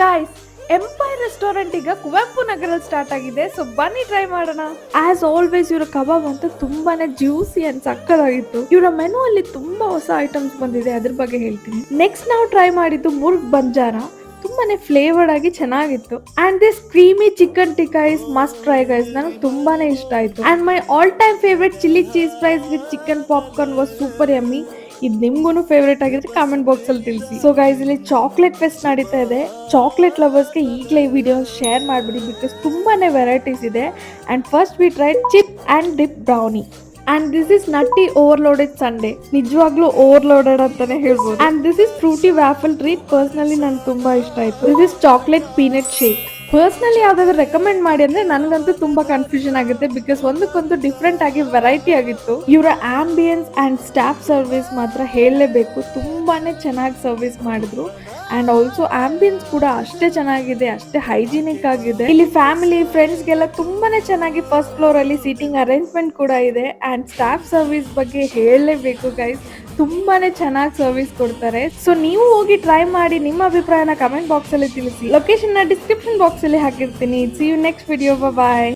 Guys, empire restaurant ಈಗ Kuvempu ನಗರಲ್ಲಿ start ಆಗಿದೆ. So ಬನ್ನಿ ಟ್ರೈ ಮಾಡೋಣ. ಆಸ್ ಆಲ್ವೇಸ್ ಇವರ ಕಬಾಬ್ ಅಂತೂ ತುಂಬಾನೇ ಜ್ಯೂಸಿ ಅಂಡ್ ಸಕ್ಕತ್ತಾಗಿತ್ತು. ಇವರ ಮೆನು ಅಲ್ಲಿ ತುಂಬಾ ಹೊಸ ಐಟಮ್ಸ್ ಬಂದಿದೆ, ಅದ್ರ ಬಗ್ಗೆ ಹೇಳ್ತೀನಿ. ನೆಕ್ಸ್ಟ್ ನಾವು ಟ್ರೈ ಮಾಡಿದ್ದು ಮುರ್ಗ್ ಬಂಜಾರ. ತುಂಬಾನೇ ಫ್ಲೇವರ್ಡ್ ಆಗಿ ಚೆನ್ನಾಗಿತ್ತು. And this creamy chicken tikka is must try guys. ನನಗೆ ತುಂಬಾನೇ ಇಷ್ಟ ಆಯ್ತು. And my all time favourite chilli cheese fries with chicken popcorn was super yummy. ಇದು ನಿಮ್ಗೂ ಫೇವ್ರೇಟ್ ಆಗಿದ್ರೆ ಕಾಮೆಂಟ್ ಬಾಕ್ಸ್ ಅಲ್ಲಿ ತಿಳಿಸಿ. ಸೊ ಗೈಸ್, ಇಲ್ಲಿ ಚಾಕ್ಲೇಟ್ ಫೆಸ್ಟ್ ನಡೀತಾ ಇದೆ. ಚಾಕ್ಲೇಟ್ ಲವರ್ಸ್ಗೆ ಈಗಲೇ ಈ ವಿಡಿಯೋ ಶೇರ್ ಮಾಡ್ಬಿಡಿ, ಬಿಕಾಸ್ ತುಂಬಾನೇ ವೆರೈಟೀಸ್ ಇದೆ. And first we try chip and dip brownie. And this is nutty overloaded Sunday. ನಿಜವಾಗ್ಲೂ ಓವರ್ಲೋಡೆಡ್ ಅಂತಾನೆ ಹೇಳ್ಬೋದು. And this is fruity waffle treat. Personally ನಂಗೆ ತುಂಬಾ ಇಷ್ಟ ಆಯ್ತು. This is chocolate peanut shake. Personally ಯಾವ್ದಾದ್ರು ರೆಕಮೆಂಡ್ ಮಾಡಿ ಅಂದ್ರೆ ನನಗಂತೂ ತುಂಬಾ ಕನ್ಫ್ಯೂಷನ್ ಆಗುತ್ತೆ, ಬಿಕಾಸ್ ಒಂದಕ್ಕೊಂದು ಡಿಫ್ರೆಂಟ್ ಆಗಿ ವೆರೈಟಿ ಆಗಿತ್ತು. ಇವರ ಆಂಬಿಯನ್ಸ್ ಅಂಡ್ ಸ್ಟಾಫ್ ಸರ್ವಿಸ್ ಮಾತ್ರ ಹೇಳಲೇಬೇಕು. ತುಂಬಾನೇ ಚೆನ್ನಾಗಿ ಸರ್ವಿಸ್ ಮಾಡಿದ್ರು. ಅಂಡ್ ಆಲ್ಸೋ ಆಂಬಿಯನ್ಸ್ ಕೂಡ ಅಷ್ಟೇ ಚೆನ್ನಾಗಿದೆ, ಅಷ್ಟೇ ಹೈಜಿನಿಕ್ ಆಗಿದೆ. ಇಲ್ಲಿ ಫ್ಯಾಮಿಲಿ ಫ್ರೆಂಡ್ಸ್ಗೆಲ್ಲ ತುಂಬಾನೇ ಚೆನ್ನಾಗಿ ಫಸ್ಟ್ ಫ್ಲೋರ್ ಅಲ್ಲಿ ಸೀಟಿಂಗ್ ಅರೇಂಜ್ಮೆಂಟ್ ಕೂಡ ಇದೆ. ಅಂಡ್ ಸ್ಟಾಫ್ ಸರ್ವಿಸ್ ಬಗ್ಗೆ ಹೇಳಲೇಬೇಕು ಗೈಸ್, ತುಂಬಾನೇ ಚೆನ್ನಾಗಿ ಸರ್ವಿಸ್ ಕೊಡ್ತಾರೆ. ಸೊ ನೀವು ಹೋಗಿ ಟ್ರೈ ಮಾಡಿ, ನಿಮ್ಮ ಅಭಿಪ್ರಾಯನ ಕಮೆಂಟ್ ಬಾಕ್ಸ್ ಅಲ್ಲಿ ತಿಳಿಸಿ. ಲೊಕೇಶನ್ ನ ಡಿಸ್ಕ್ರಿಪ್ಷನ್ ಬಾಕ್ಸ್ ಅಲ್ಲಿ ಹಾಕಿರ್ತೀನಿ. See you next video. Bye.